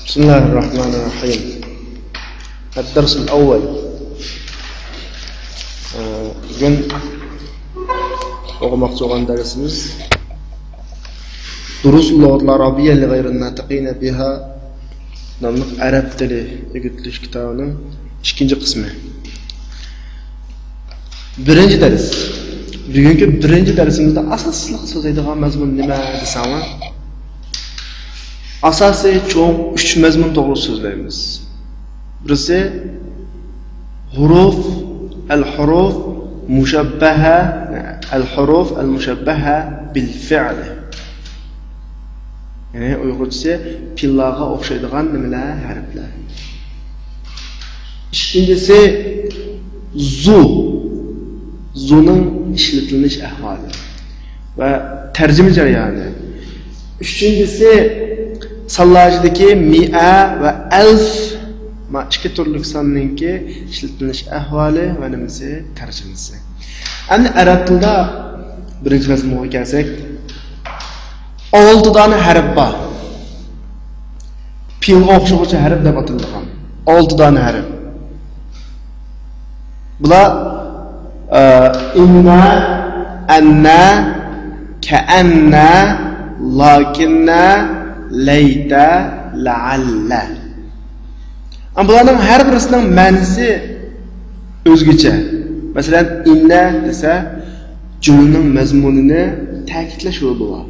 بسم الله الرحمن الرحيم. الدرس الأول. Bugün okumakçı olan dersimiz Durus Lug'atil Arabiyya li gayrin natiqina biha namlı Arap dili öğütülüş kitabının ikinci kısmı. Birinci ders. Bugünkü birinci dersimizde asaslık sözeydiğen mazmun nima desam? Asası çoğun 3 mazmun doğru sözlerimiz. Birisi huruf el-huruf mushabbaha el-huruf el-mushabbaha bil-fi'l. Yani Uygurca pillaga o'xshaydigan nimalar harflar. İkincisi zu'nun işletiliş ahvali ve tercüme jarayoni. Üçüncüsü sallajdagi mi'a ve elf ma ikki turli sonninki ishlatilish ahvoli va nimasi tarjimasi. Endi arab tilida birinchi mazmunga kelsak, 6 dona harf bor. Pilga o'xshovchi harf deb atalgan. 6 dona harf. Bular inna, anna, ka'anna, lakinna, layta, la'alla. Ama bunların her birisinin ma'nosi o'zgacha. Masalan, inna desa cümlenin mazmunini ta'kidlash yo'li bor.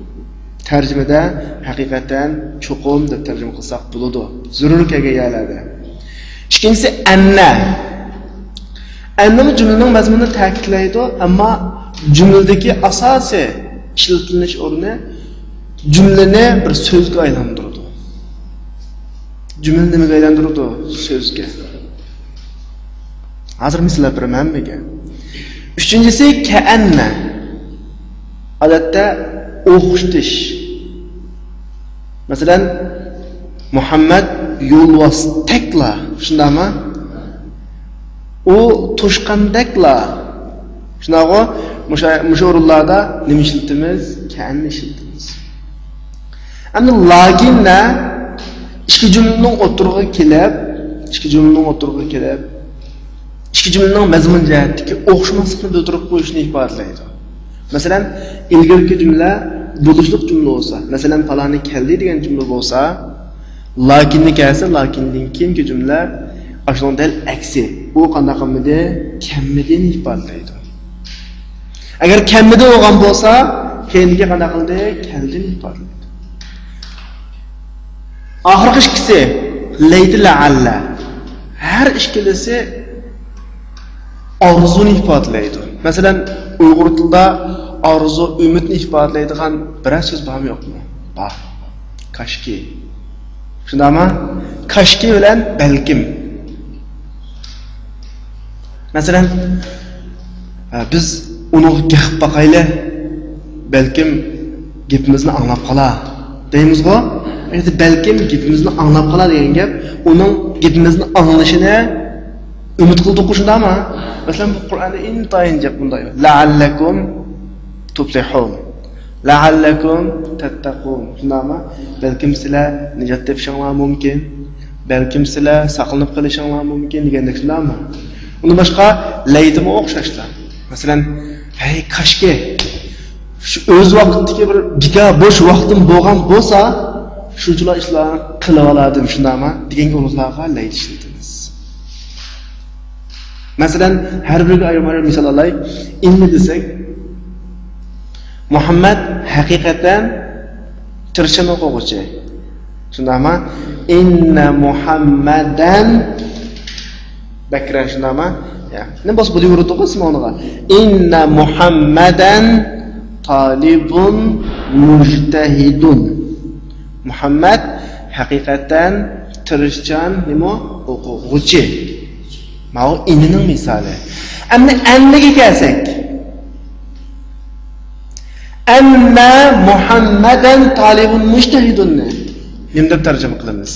Tercümede hakikaten çoğum deb tercüme qilsak bo'ladi. Zaruriyatga yaladi. İkincisi anna. Anna cümlenin mazmunini ta'kidlaydi, ammo cümledeki asosiy ishlatilish o'rni cümleni bir so'zga aylantiradi. Cümleni nimaga aylantiradi? So'zga. Hozir misol beraman menga. Üçüncüsü ka'anna. Odatda o'xshatish. Masalan, Muhammad yo'lvostakla, shundaymi? U toshqandakla. Shunaqa, musha o'rinlarda nima ishlatamiz? Ka'anna ishlatamiz. Endi laginna ikki jumlaning o'tirig'iga kelib, ikki jumlaning mazmun jihatdagi o'xshamaslikni bildirib qo'yishni ifodalaydi. Masalan, ilgirki cümle buluşluk cümle olsa, mesela falani keldi degan cümle olsa, lakinni kelsa, lakindan keyingi cümle aşıdan del aksi. Bu qanday qilmidi? Kemmidini ifodalaydi. Agar kemmidi bo'lgan bo'lsa, keyingi qanday qildi? Keldini ifodalaydi. Oxirgi ikkisi laydi la'alla. Har ikkilisi arzuni ifodalaydi. Masalan, Uyg'ur tilida arzu, umidni ifodalaydigan biror so'z bormi yo'qmi? Bor. Kashki. Shundaymi? Kashki bilan balkim. Masalan, biz uni gap baqayli, balkim gapimizni anglab qolar deymiz-ku. Endi balkim gapimizni anglab qolar degan gap, uning gapimizni anglashini umid qildik shundaymi? Masalan, bu Qur'onda intayin gap bunday. La'allakum tuflihun. La'allakum tattaqun. Shundaymi? Balkim sizlar nijot topishinglar mumkin. Balkim sizlar saqlanib qolishinglar mumkin degandek shundaymi? Uni boshqa laydimi o'xshashlar. Masalan, hey kashki shu o'z vaqtidagi bir biga bo'sh vaqtim bo'lgan bo'lsa, shunchalar ishlarni qilib oladim shundaymi? Degan o'rinlarga layd ishlatamiz. Masalan, her bir ayırmalar misal alay, inni desek, Muhammed hakikaten tirishini o'quvchi. Shundaymi? Inna Muhammadan bakra shundaymi? Ya, nima bos bo'lib yurdi qismoniga. Inna Muhammadan talibun mujtahidun. Muhammad hakikaten tirishchan nima o'quvchi. Ma'u inining misali. Endi annaga kelsak. Anna Muhammadan talibun mujtahidun. Nima deb tarjima qilamiz?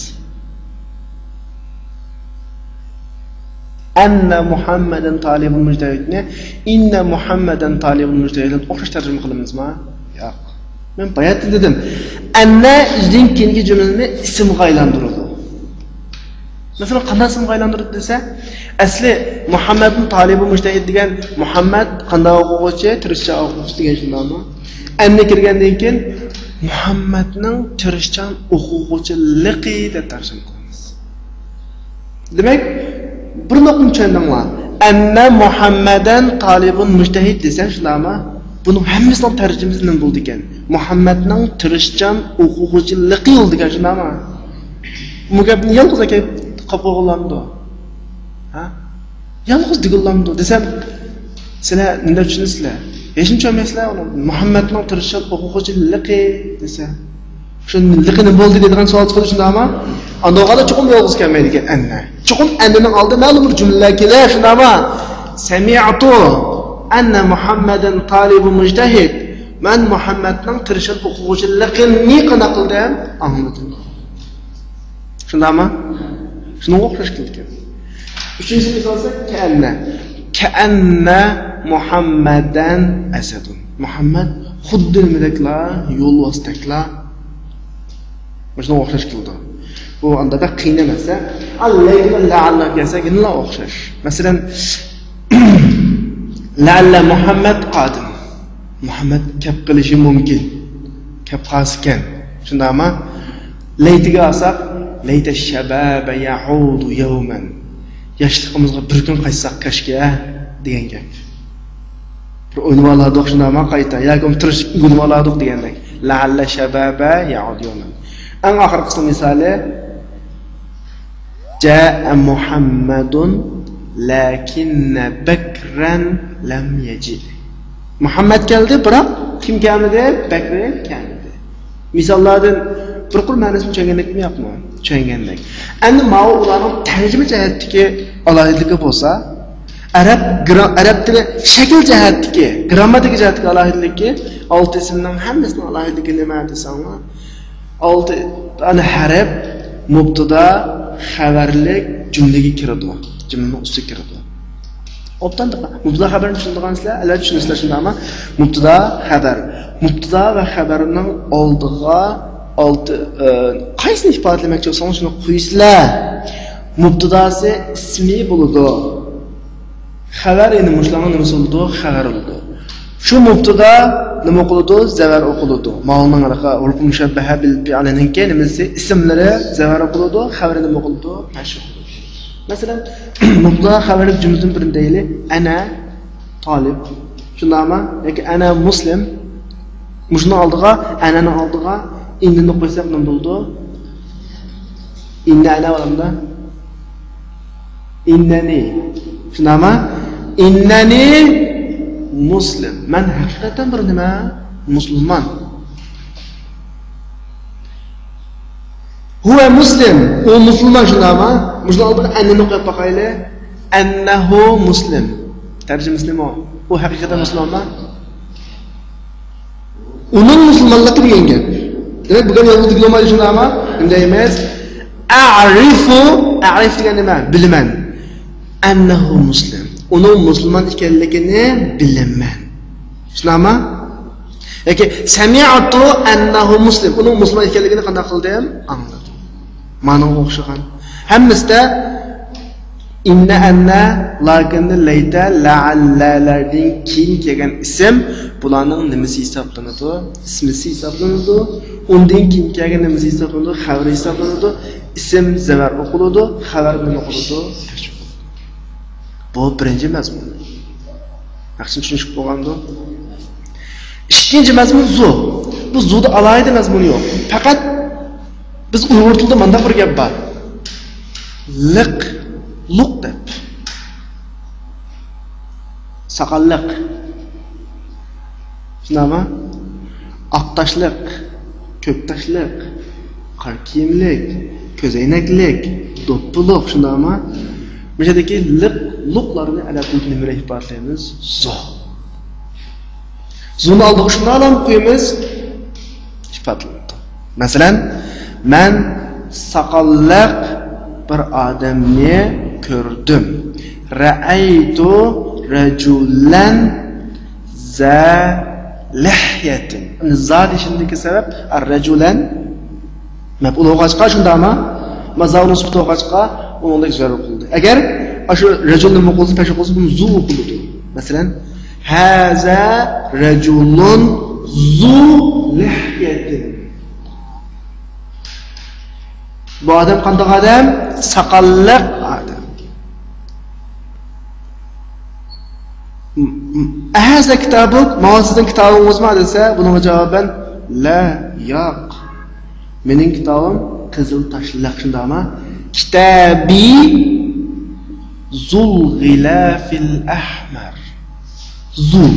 Anna Muhammadan talibun mujtahidni inna Muhammadan talibun mujtahidni o'xshash tarjima qilamizmi? Yo'q. Men bayat dedim. Anna izning keyingi jumlani ismga aylantiradi. Mesela qanday ismga aylantirdi desa, asli Muhammadning talibi mujtahid degan Muhammad qanday o'quvchi, tirishcha o'quvchi degan shundaymi? Endi kirgandan keyin Muhammadning tirishchan o'quvchiligi deb tarjima qilamiz. Demak, bir nuqta tushundingmi? Anna Muhammadan talibun mujtahid desa shundaymi? Buning hammasining tarjimasi nima bo'ldi ekan? Muhammadning tirishchan o'quvchiligi yo'l degan shundaymi? Bu gapni yolg'iz aka qopqo'g'illamdi. Ha? Yolg'iz digillamdi desam, sizlar nima tushunasizlar? Hech kim tushunmaysizlar uni. Muhammadning tirishchan o'quvchiligi desa, shunday nima bo'ldi degan savol chiqadi shundaymi? Andoqada chuqur yolg'iz kelmaydi ekan anna. Chuqur annaning oldida ma'lum bir jumlalar kelar shundaymi? Sami'tu anna Muhammadan talibun mujtahid. Men Muhammadning tirishchan o'quvchiligini qana qildim? Anladim. Shundaymi? Shuni o'xshash qilgan. Uchinchi misolsa ka'anna Muhammadan asadun. Muhammad xuddi nimadagilar, yo'l vositaklar. Shuni o'xshash qildi. Bu andada qiyin emas. Allayhi la'alla desaginlar o'xshash. Masalan, la'alla Muhammad qadim. Muhammad kap qilishi mumkin. Kap qaskan. Shundaymi? Laytiga olsak, layta shababa ya'udu yawman. Yoshligimizga bir kun qaytsak kashga degan gap. Bir o'ynamalardoq shundaymi qayta, yoki o'tirish o'ynamalardoq degandek. La'alla shababa ya'udu yawman. Eng oxirgi misoli ja'a Muhammadun lakinna Bakran lam yaji. Muhammad keldi, biroq kim kelmadi? Bakr keldi. Misollardan bir qul ma'nosini tushunganlikmi yo'qmi? Tushungandek. Endi ma'u ularning tarjima jihatdagi alohidligi bo'lsa, arab tili shakl jihatdagi, grammatik jihatdagi alohidligi, olti ismning hammasining alohidligi nima desangmi? Olti ana harf mubtada xabarlik jumlaga kiradi. Jumlaning ustiga kiradi. Obdan mubtada xabarni tushundigansizlar, albatta tushunasizlar shundaymi? Mubtada xabar. Mubtada va xabarning oldiga qaysini ifodalamoqchi bo'lsangiz shuni qo'ysizlar. Mubtadasi ismi bo'ladi. Xabar endi mushlarning nima bo'ladi? Xabar bo'ladi. Shu mubtada nima qiladi? Zavar o'qiladi. Ma'lumning raqa urf mushabbaha bil fi'lining nimasi ismlari zavar o'qiladi, xabari nima qiladi? Mashhur. Masalan, mubtada xabarlik jumladan birini deylik, ana talib. Shundaymi? Yoki ana muslim. Mushning oldiga, ananing oldiga innani qo'ysak nima bo'ldi? Inna ana olamda. Innani. Shundaymi? Innani muslim. Men haqiqatan bir nima? Musulmon. Huwa muslim. U musulmon shundaymi? Mushning oldiga annani qo'yib boqaylik. Annahu muslim. Tarjimasi nima? U haqiqatan musulmonmi? Uning musulmonligi degan gap. Demak, bugun yolg'izlik bo'lmaydi shundaymi? Bunday emas. A'rif degan nima? Bilaman. Annahu muslim. Uning musulmon ekanligini bilaman. Shundaymi? Yoki sami'tu annahu muslim. Uning musulmon ekanligini qanday qildim? Angladim. Ma'noga o'xshagan. Hammasida inna anna lakinni layta la'allalarning keyin kelgan ism bularning nimasi hisoblanadi? Ismisi hisoblanadi. Undan keyin kelgan nimasi hisoblanadi? Xabari hisoblanadi. Ism zavar o'qiladi, xabar nima qiladi? Bu birinchi mazmun. Yaxshi tushunib bo'lgandi. Ikkinchi mazmun zu. Bu zuda alohida mazmun yo'q. Faqat biz Uyg'ur tilida menda bir gap bor. Luq deb. Saqalliq. Shunami? Aqtashliq, ko'ktashliq, qar kiyimlik, ko'zoynaklik, do'ppiloq shundami? Bu yerdagi luqlarni arab tilida nima ifodalaymiz? Zo. Zuni oldiga shunday alam qo'yamiz. Ifodalaydi. Masalan, men saqalliq bir odamni ko'rdim. Ra'aytu rajulan za lihyatin. Za deshindagi sabab ar-rajulan maf'ul o'qachqa shundami? Mazavun usbut o'qachqa onunla zarur qildi. Agar shu rajulni muqolsa pesh qilsa buni zu qildi. Masalan, haza rajulun zu lihyatin. Bu adam qanday odam? Saqalliq odam. Haza kitobuk, mavzudan kitobingizmi desa, bunga javoban la, yo'q. Mening kitobim qizil tashliq shundami? Kitabi zul ghilafil ahmar. Zul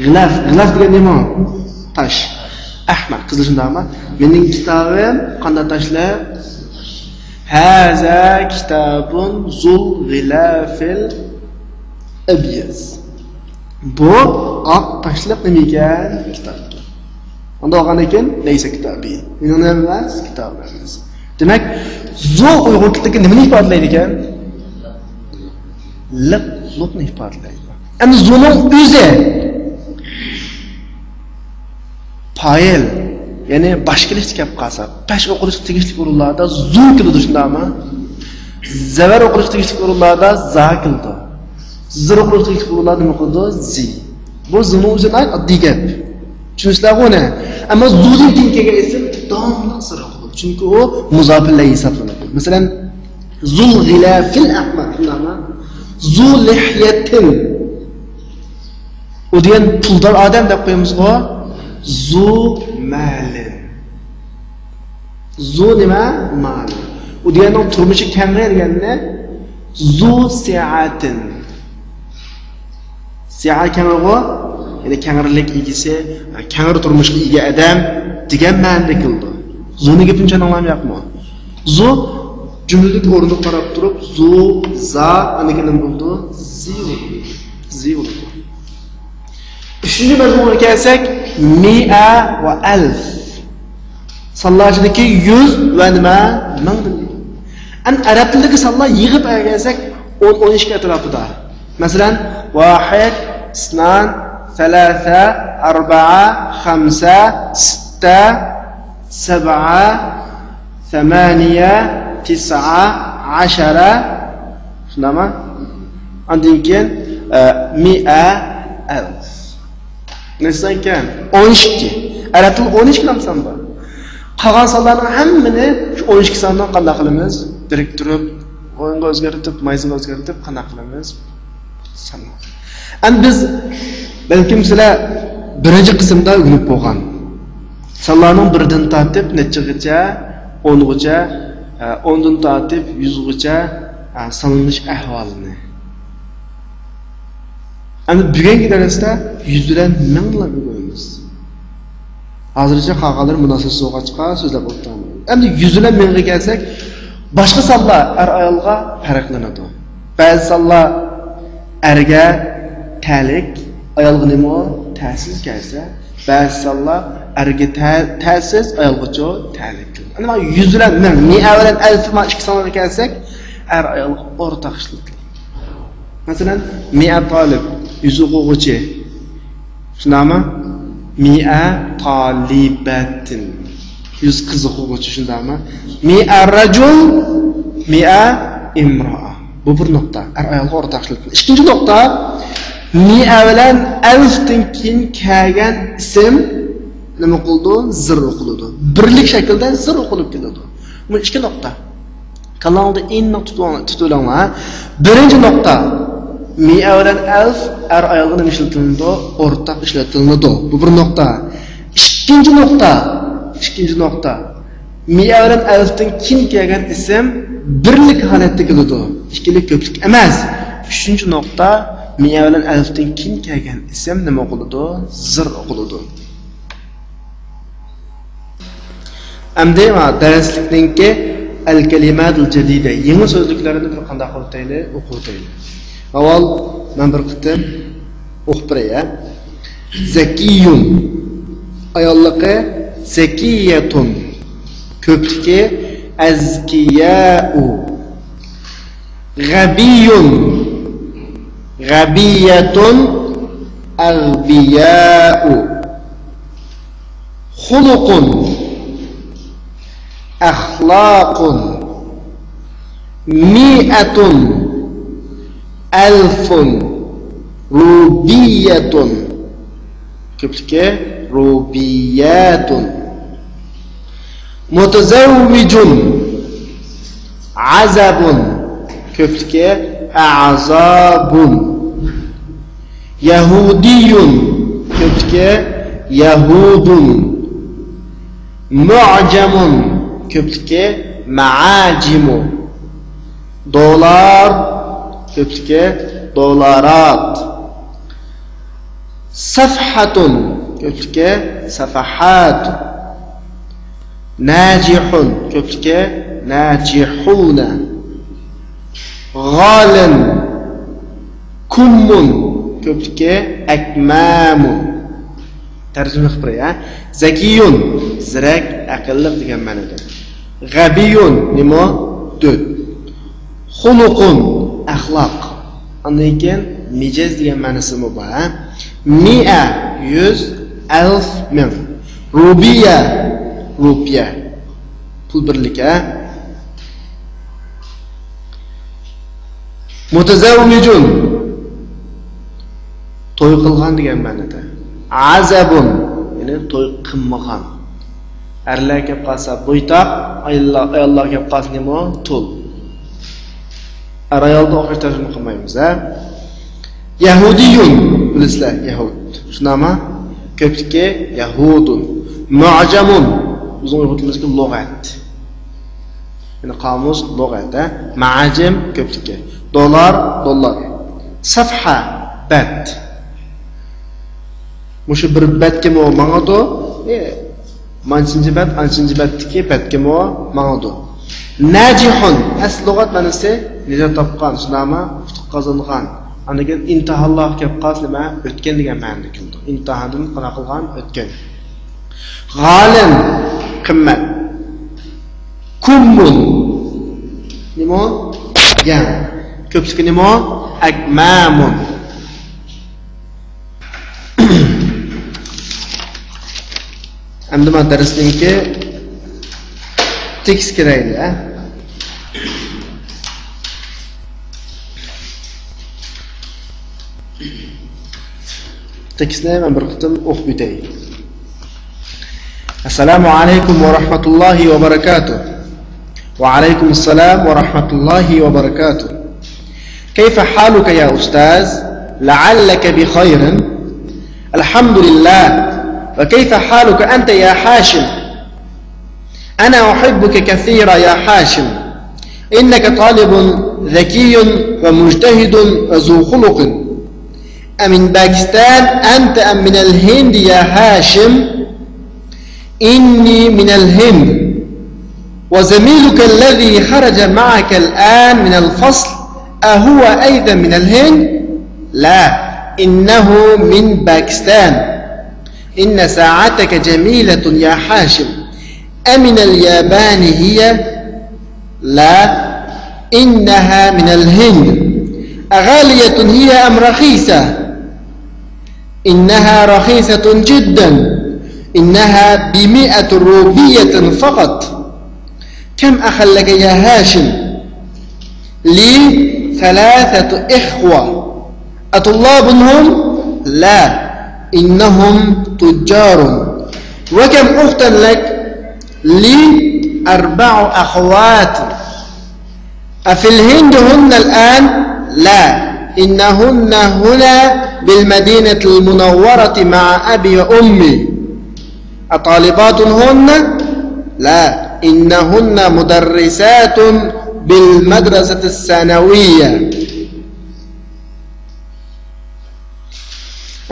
ghilaf degan nima? Tash. Ahmar qizil shundami? Mening kitobim qanday tashliq? Haza kitabun zul ghilafil abyaz. Bu oq tashliq nima ekan? Kitob. Onda olgan ekan, neyse kitobi. Mening emas, kitob emas. Demak, zu Uyg'ur tilida nimani ifodalaydi ekan? Liqni ifodalaydi. Endi zuning o'zi fa'il, ya'ni boshqalikda kelib qolsa, pesh o'qilish tegishli o'rinlarda zu keladi shundami? Zavar o'qilish tegishli o'rinlarda za keladi. Zir o'qilish tegishli o'rinlarda nima qildi? Zi. Bu zuning o'zidan oddiy gap. Tushunishlar buni. Ammo zuning keyin kelgan ism davomli sir o'qiladi. Chunki u muzof ilayhi hisoblanadi. Masalan, zul ghilafil ahmar shundami? Zu lihyatin. O degan puldor odam deb qo'yamiz-ku. Zu malin. Zu nima? Mal. O deganning turmushi kengayganini zu si'atin. Si'a kengaygo, ya'ni kengirlik egisi, kengir turmushga ega odam degan ma'noda keldi. Zuni gapincha anlamayapmi? Zu jumlalik o'rniga qarab turib, zu, za aniga nima bo'ldi? Zi bo'ldi. Üçüncü mazmunga kelsak, mi'a va alf. Sallohidagi 100 va nima? 1000. An arab tilidagi salloh yig'ib kelsak 10-12 atrofida. Masalan, 1, 2, 3, 4, 5, 6, 7, 8, 9, 10. Shundami? Undan keyin mi'a alf. Neyse ekan 12. Arab tili 12 namsan bor. Qolgan sonlarning hammani shu 12 sondan qanday qilamiz? Biriktirib, o'yinga o'zgartirib, mayzga o'zgartirib qanday qilamiz? Sanab. Endi biz balkim sizlar birinchi qismda o'rganib bo'lgan. Sonlarning 1dan tortib nechigacha, 10gacha, 10dan tortib 100gacha sonlanish ahvolini. Endi bugungi darsda 100 bilan 1000 lab o'rganamiz. Hozircha qolganlar munosib so'g'achqa so'zlab o'tamiz. Endi 100 bilan 1000 ga kelsak, boshqa sonlar ayolga farqlanadi. Ba'zi sonlar erga talik, ayolga nima ta'siz kelsa, ba'zi sonlar erga ta'siz, ayolga talik. Endi mana 100 bilan 1000, mi'a bilan alf ma ikki sonlarga kelsak, ayolga o'rtaq ishlik. Masalan, mi'a talib 100 o'quvchi. Shundami? Mi'a talibatin. 100 qiz o'quvchi shundami? Mi'a rajul, mi'a imro'a. Bu bir nuqta. Ayolga o'rtaqchilik. Ikkinchi nuqta, mi'a bilan alfdan keyin kelgan ism nima qildi? Zir o'qiladi. Birlik shaklda zir o'qilib keladi. Bu ikki nuqta. Kalongda eng nuqta tutulanglar. Birinchi nuqta, mi'a bilan alf ayolga nima ishlatiladi? O'rtaq ishlatiladi. Bu bir nuqta. Ikkinchi nuqta. Mi'a bilan alfdan keyin kelgan ism birlik holatda keladi. Ikkilik ko'plik emas. Uchinchi nuqta, mi'a bilan alfdan keyin kelgan ism nima qiladi? Zir o'qiladi. Endi ma darslikninki al-kalimatul jadida, yangi so'zliklarini bir qanday qilib o'qitaylik. Avval men bir qitim o'qib beray. Zakiyun ayolliqi zakiyatun, ko'pligi azkiyau. G'abiyun g'abiyatun aghbiyau. Xuluqun akhlaqun mi'atun alfun rubiyatun ko'pligi rubiyatun mutazawwijun azabun ko'pligi a'zabun yahudiyun ko'pligi yahudun mu'jamun ko'pligi ma'ajimu dolar ko'pligi dolarat safhatun ko'pligi safahat najihun ko'pligi najihuna g'alin kummun ko'pligi akmamun tarjima qilib qo'yay. Zakiyun zirak aqlli degan ma'noda. G'abiyun nima? Dod. Xuluqun axloq. Undan keyin mijoz degan ma'nosi bor. Mi'a 100 alf ming. Rubiya rupiya pul birligi. Mutazawwijun to'y qilgan degan ma'noda. Azabun ya'ni to'y qilmagan. Erlar kelib qolsa bo'ytoq, ayollar kelib qolsa nima? Tul. Ayolda o'qish tarjima qilmaymiz, ha? Yahudiyun bilasizlar, yahud. Shunami? Ko'pligi yahudun. Mu'jamun bizning yurtimizga lug'at. Ya'ni qomus lug'at, ha? Ma'ajim ko'pligi. Dollar. Safha bat. Mushu bir batga mo mangado, manchinchi bat, anchinchi batdiki batga mo mangado. Najihun asl lug'at ma'nosi nijot topgan, shunami utuq qozongan. Anikin imtihonlar kelib qolsa nima o'tgan degan ma'noda keldi. Imtihondan qana qilgan o'tgan. G'alim qimmat. Kummun nima? Yan. Ko'pligi nima? Akmamun. Endi men darsningki tekst kerakli, ha? Tekstni men bir qitim o'qib o'tay. Assalomu alaykum va rahmatullohi va barakatuh. Wa alaykum assalam va rahmatullohi va barakatuh. كيف حالك يا أستاذ؟ لعلك بخير. الحمد لله. وكيف حالك أنت يا حاشم؟ أنا أحبك كثيرا يا حاشم. إنك طالب ذكي ومجتهد وذو خلق. أمن باكستان أنت أم من الهند يا هاشم؟ إني من الهند. وزميلك الذي خرج معك الآن من الفصل أهو أيضا من الهند؟ لا، إنه من باكستان. إن ساعتك جميلة يا حاشم. أمن اليابان هي؟ لا، إنها من الهند. أغالية هي أم رخيصة؟ إنها رخيصة جدا. إنها ب100 روبية فقط. كم أخ لك يا هاشم؟ لي 3 إخوة. أطلاب هم؟ لا، إنهم تجار. وكم أختا لك؟ لي 4 أخوات. أفي الهند هن الآن؟ لا، إنهن هنا بالمدينة المنورة مع أبي وأمي. أطالبات هن؟ لا، إنهن مدرسات بالمدرسة الثانوية.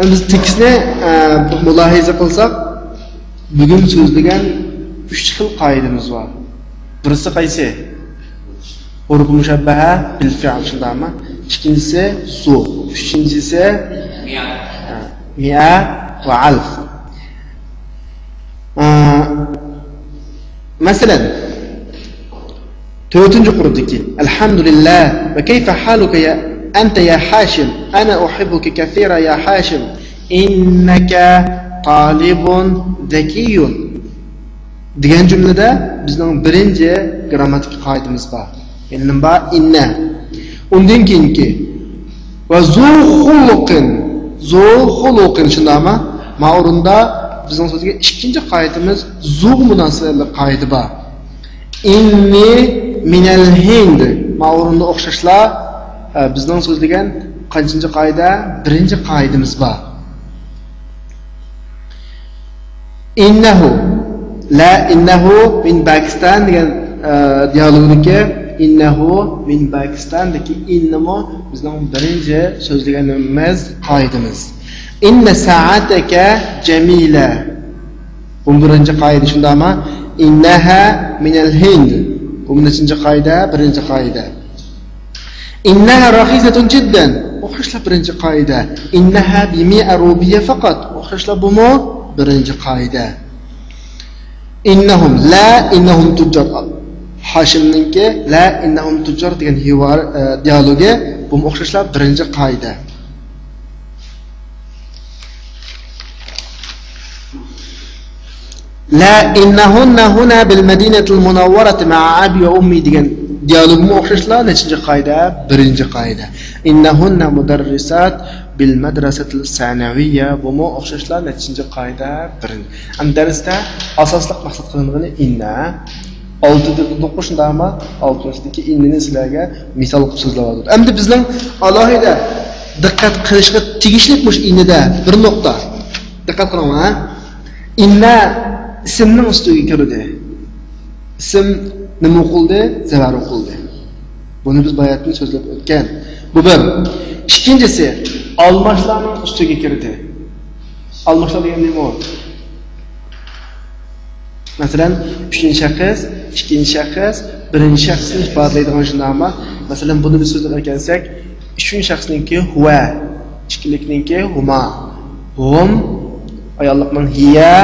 Biz tekstni mulohaza qilsak, bugun so'zlagan 3 xil qoidamiz bor. Birisi qaysi? Huruf mushabbaha bil fi'l shundami? Ikkinchisi su, uchinchisi mi'a va alf. Masalan, 4-chi qurdiki. Alhamdulillah va kayfa haluka ya أنت يا حاشم؟ أنا أحبك كثيرا يا حاشم. إنك طالب ذكي. degan jumlada bizning birinchi grammatik qoidamiz bor. endi ba inna. Undan keyingi va zu xuluqin shundami? Ma o'rinda bizning so'zga ikkinchi qoidamiz zu munosabatli qoida bor. Inni minal hind. Ma o'rinda o'xshashlar bizning so'zlagan qancha qoida? Birinchi qoidamiz bor. Innahu min Pakistan degan dialogniki innahu min Pakistandagi innamo bizning birinchi so'zlaganimiz qoidamiz. Inna sa'ataka jamila. Bu birinchi qoida shundami? Innaha minal hind. Bu nechinchi qoida? Birinchi qoida. Innaha raxisatun jiddan. O'xshashlar birinchi qoida. Innaha bi 100 rubiya faqat. O'xshashlar bumi birinchi qoida. Innahum tujjar. Hashimninki la innahum tujjar degan hivar dialogi bu o'xshashlar birinchi qoida. La innahunna huna bil madinatil munawwarati ma'a abi wa ummi degan dialogga o'xshashlar nechinchi qoida? Birinchi qoida. Innahunna mudarrisat bil madrasatil sanawiyya bu o'xshashlar nechinchi qoida? Birinchi. Am darsda asosliq maqsad qilingan inna 6 shundami? 6-dagi innini sizlarga misol qilib so'zlayapti. Endi bizning alohida diqqat qilishga tegishli mush innida bir nuqta. Diqqat qiling ha. Inna ismning ustiga kirdi. Ism nima qildi? Zavar qildi. Buni biz bayatni so'zlab o'tgan. Bu bir. Ikkinchisi almashlarning ustiga kirdi. Almashlar degan nima? Masalan, uchinchi shaxs, ikkinchi shaxs, birinchi shaxsni ifodalaydigan shundami? Masalan, buni biz so'zlab ekansak, uchinchi shaxsniki huwa, ikkilikniki huma. Hum ayollikning hiya,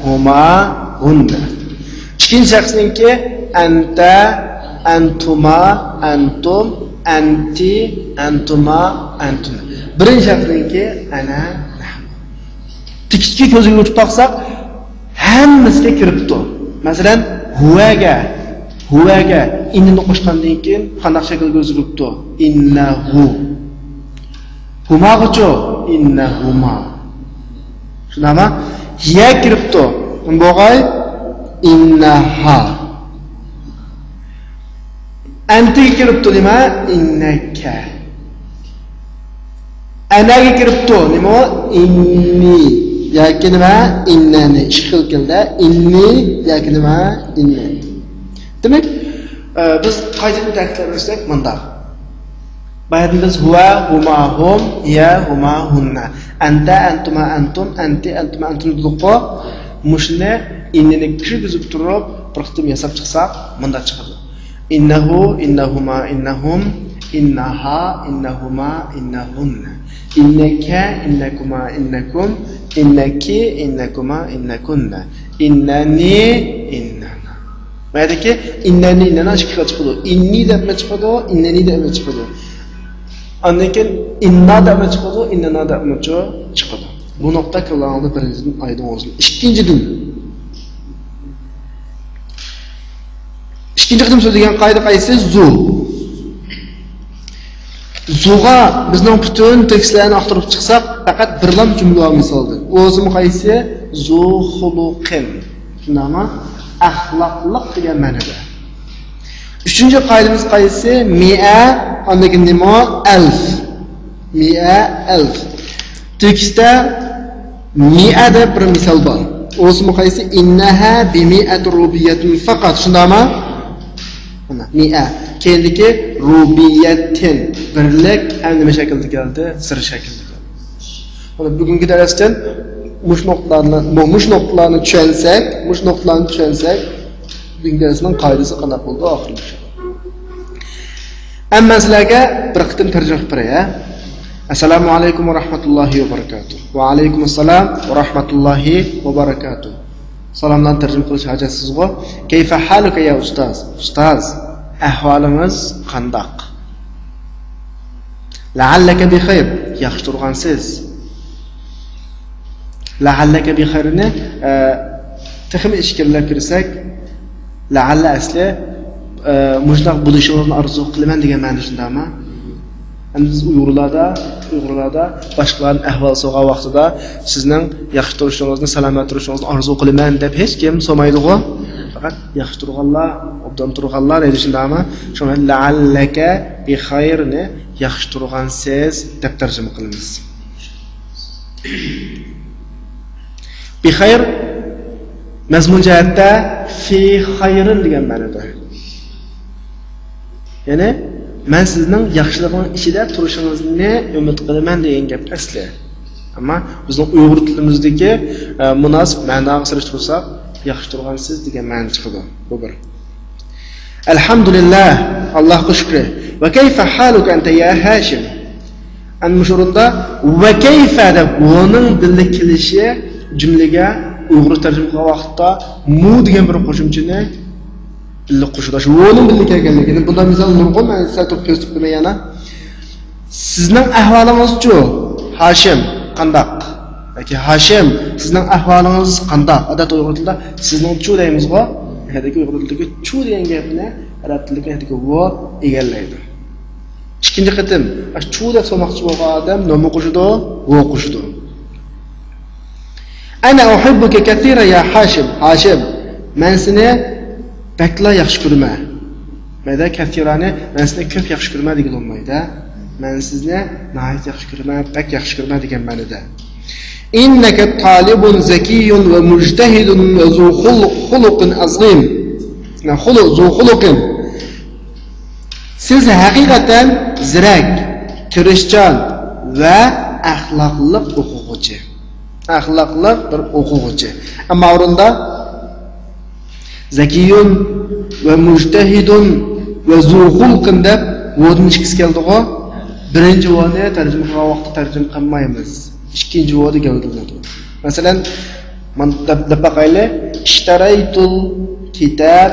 huma, hunna. İkinci shaxsniki anta, antuma, antum, anti, antuma, antun. Birinchi shaxsniki ana, nahnu. Tikitga ko'zga yutib baqsak, hammasiga kiribdi. Masalan, huvaga innini qo'shgandan keyin qanday shaklga o'zgaribdi? Innahu. Humagacha innahuma. Shunami? Hiya kiribdi. Bo'g'ay innaha. Anti kiribdi nima? Innaka. Anaga kiribdi nima? Inni. Yoki nima? Innani. Ishqil keldi. Inni yoki nima? Inni. Demak, biz qoidani ta'kidlasak bunda. Bayat biz huwa, huma, hum, hiya, huma, hunna. Anta, antuma, antum, anti, antuma, antum dedik-ku. Mushni innini kirgizib turib, bir qitim yasab chiqsak, bunda chiqadi. Innahu, innahuma, innahum, innaha, innahuma, innahunna. Innaka, innakuma, innakum, innaki, innakuma, innakunna. Innani, innana. Mayadaki innani innana chiqib chiqadi. Inni deb chiqadi, innani deb chiqadi. Ondan keyin inna deb chiqadi, innana deb chiqadi. Bu nuqta Qur'onda birinchidan oydan o'zli. Ikkinchidan ikkinchi qidim so'zlagan qoida qaysi? Zu. Zuga bizning butun tekstlarni oqtirib chiqsak, faqat birlam jumla misoldi. O'zim qaysi? Zu xuluqin. Shundami? Axloqliq degan ma'noda. Üçüncü qoidamiz qaysi? Mi'a, ondan keyin nima? Alf. Mi'a, alf. Tekstda mi'a deb bir misol bor. O'zimi qaysi? Innaha bi mi'at rubiyatin faqat. Shundami? Mana mi'a. Keyindagi rubiyatin birlik ham nima shaklda keldi? Sir shaklda keldi. Mana bugungi darsdan mush nuqtalarni tushunsak, bugungi darsning qoidasi qanday bo'ldi oxirgi. Amma sizlarga bir qitim tarjima qilib beray. Assalomu alaykum va rahmatullohi va barakatuh. Va alaykum assalom va rahmatullohi va barakatuh. Salomdan tarjima qilish hajatsiz-ku. Kayfa haluka ya ustoz? Ustoz, ahvolimiz qandoq? La'allaka bi xayr. Yaxshi turgansiz. La'allaka bi xayrni texnik ishkillab kirsak, la'alla asli muştaq buluşunuzni arzu qilaman degan ma'noda shundaymi? Endi biz Uyg'urlarda boshqalarning ahvol so'g'a vaqtida sizning yaxshi turishingizni, salomat turishingizni arzu qilaman deb hech kim so'maydi-ku. Faqat yaxshi turganlar, obdan turganlar deydi shundaymi? Shuni la'allaka bi xayrni yaxshi turgansiz deb tarjima qilamiz. Bi xayr mazmun jihatda fi xayrin degan ma'noda. Ya'ni men sizning yaxshilig'ing ichida turishingizni umid qilaman degan gap asli. Ammo bizning Uyg'ur tilimizdagi munosib ma'noga solishtirsak, yaxshi turgansiz degan ma'no chiqadi. Bu bir. Alhamdulillah, Allohga shukr. Va kayfa haluka anta ya Hashim? An mushurunda va kayfa deb uning dilda kelishi jumlaga Uyg'ur tarjima qilgan vaqtda mu degan bir qo'shimchani billi qo'shilish. Uning dilda kelganligini bundan misol nurg'un men sizga ko'rsatib qo'yaman yana. Sizning ahvolingiz-chi? Hashim qandaq? Yoki Hashim sizning ahvolingiz qandaq? Odat Uyg'ur tilida sizning-chi deymiz-ku. Hadagi Uyg'ur tilidagi chu degan gapni arab tilidagi vo egallaydi. İkinci qitim, chu deb so'moqchi bo'lgan odam nima qo'shidi? Vo qo'shidi. Ana uhibbuka katira ya Hashim. Hashim, men seni bakla yaxshi ko'raman. Mayda katirani men seni ko'p yaxshi ko'raman degan bo'lmaydi. Men sizni nihoyat yaxshi ko'raman, bak yaxshi ko'raman degan ma'noda. Innaka talibun zakiyyun va mujtahidun va zu xuluqin azim. Na zu xuluqin. Siz haqiqatan zirak, tirishchan va axloqli o'quvchi. Axloqli bir o'quvchi. Ammo o'rinda zakiyun va mujtahidun va zu xulqin deb vodni ikkisi keldi-ku. Birinchi vodni tarjima qilgan vaqtda tarjima qilmaymiz. Ikkinchi vodi keltiriladi. Masalan, men deb baqayli, ishtaraytul kitab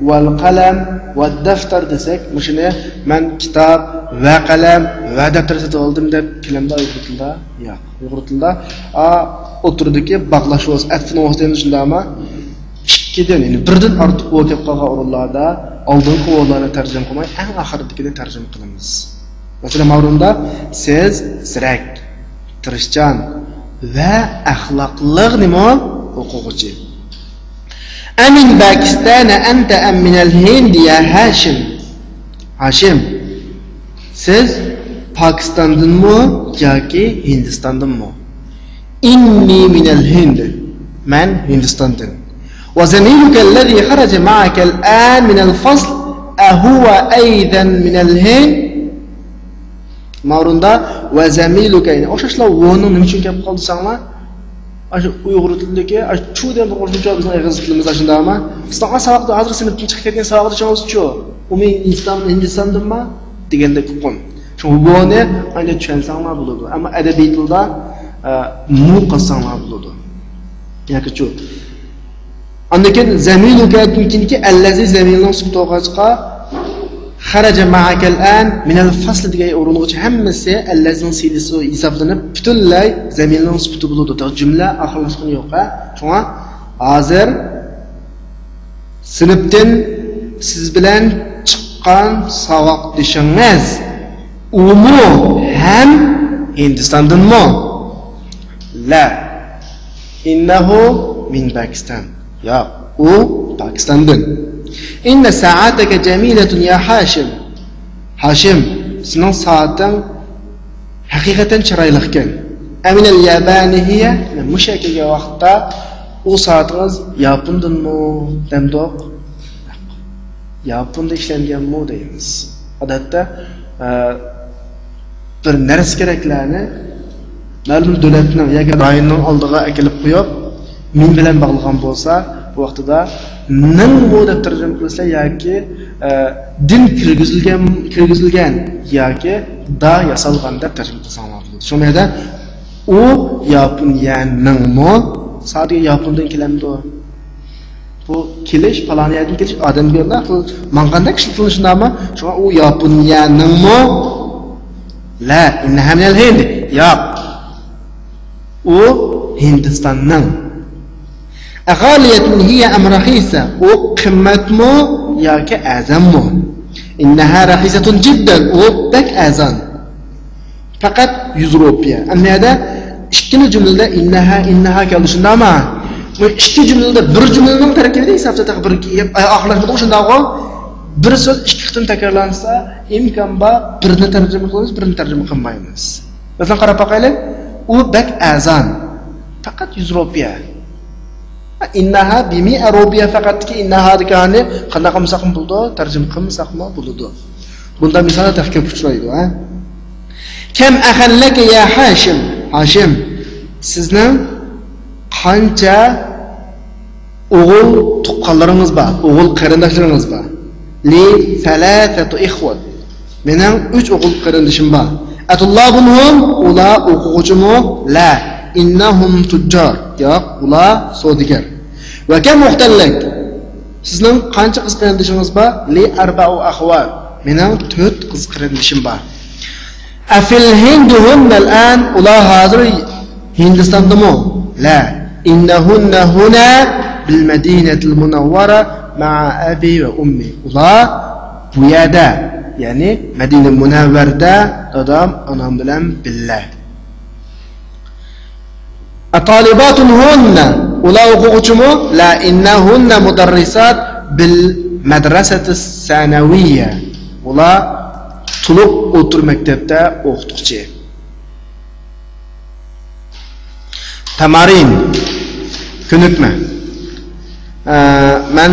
val qalam va daftar desak, shuni men kitob va qalam va daftar sotib oldim deb kilamda Uyg'ur tilida yo'q. Uyg'ur tilida o'tirdiki, baqlash o'z atfini o'zini shundaymi? Ikkidan, ya'ni birdan ortiq o'qib qolgan o'rinlarda oldingi o'rinlarni tarjima qilmay, eng oxiridagini tarjima qilamiz. Masalan, ma'runda siz zirak, tirishchan va axloqli nima o'quvchi. Amin Pakistan anta am min al-Hind ya Hashim. Hashim, siz Pokistondanmi yoki Hindistondanmi? Inni min al-Hind. Men Hindistondan. Wa zamiluka alladhi kharaja ma'aka al-an min al-fasl ahuwa aydan min al-Hind? Ma'runda va zamiluka, ya'ni o'shashlar o'ning nima uchun kelib qoldi sanglar? Aşı Uyg'ur tilidagi chu deb bir qo'shimcha bizning ig'iz tilimizda shundaymi? Sizning saboqda hozir sinfdan chiqib ketgan saboqda changiz-chu. Umi Hindistondanmi deganda qon. Shu buni ancha tushansanglar bo'ladi. Ammo adabiy tilda mu qilsanglar bo'ladi. Yoki chu. Andakin zamiluka deykinki allazi zaminning subtoqachqa kharaja ma'aka al-an min al-fasl degan o'ringacha hammasi allazning silisi hisoblanib butunlay zaminning sifati bo'ladi. Jumla oxirlashgani yo'q-a. Shunga hozir sinfdan siz bilan chiqqan saboqdoshingiz umu ham Hindistondanmi? La. Innahu min Pakistan. Yo'q, u Pokistondan. Inna sa'ataka jamilatun ya Hashim. Hashim, sening soating haqiqatan chiroyli ekan. Amin al-Yabani hiya, mushakaga vaqtda u soatingiz Yapondanmi, demdoq? Yaponda ishlanganmi deymiz. Odatda bir narsa keraklarni ma'lum davlatning yoki rayonning oldiga akilib qo'yib, men bilan bog'lagan bo'lsa, bu vaqtida ning bu deb tarjima qilsa yoki din kirgizilgan yoki da yasalgan deb tarjima qilsanglar bo'ladi. Shu yerda u Yaponiyaning mo sadaqat Yapondan kelamdi. Bu kelish faloniyatdan kelish odam berlar, manqanda kishi qilishindami? Shunga u Yaponiyaning mo la innaha min al-Hind. Yo'q. U Hindistonning. Aghaliyatun hiya am rakhisa. U qimmatmi yoki azanmi? Innaha rahisatun jiddan. U bak azan. Faqat 100 rupiya. Amma yerda ikkili jumlada innaha keldi shundami? Bu ikki jumlada bir jumlaning tarkibida hisobda bir oxirlashmada shunday bir so'z ikki qitim takrorlansa, imkon bor birini tarjima qilamiz, birini tarjima qilmaymiz. Masalan, qarab boqaylik. U bak azan. Faqat 100 rupiya. Innaha bimi rupiya faqat ki innaha degani qanday qilsak ham bo'ldi, tarjima qilmasak ham bo'ladi. Bunda misol tafkir uchraydi, ha? Kam akhallaka ya Hashim? Hashim, sizning qancha o'g'il tuqqanlaringiz bor, o'g'il qarindoshlaringiz bor? Li thalathatu ikhwat. Mening 3 o'g'il qarindishim bor. Atullabunhum ular o'quvchimi? La, innahum tujjar. Yo'q, ular savdogar. Va kam muhtallak. Sizning qancha qiz qarindishingiz bor? Li arba'u akhwat. Mening 4 qiz qarindishim bor. Afil hinduhunna al'an ular hozir Hindistondami? La, innahunna huna bil madinatil munawwara ma'a abi va ummi. Ular bu yerda, ya'ni Madina Munawvarda dadam, onam bilan billa. Atalibatun hunna ular o'quvchimi? La, innahunna mudarrisat bil madrasati sanawiyya. Ular tuluq o'tir maktabda o'qituvchi. Tamarin ko'nikma. Men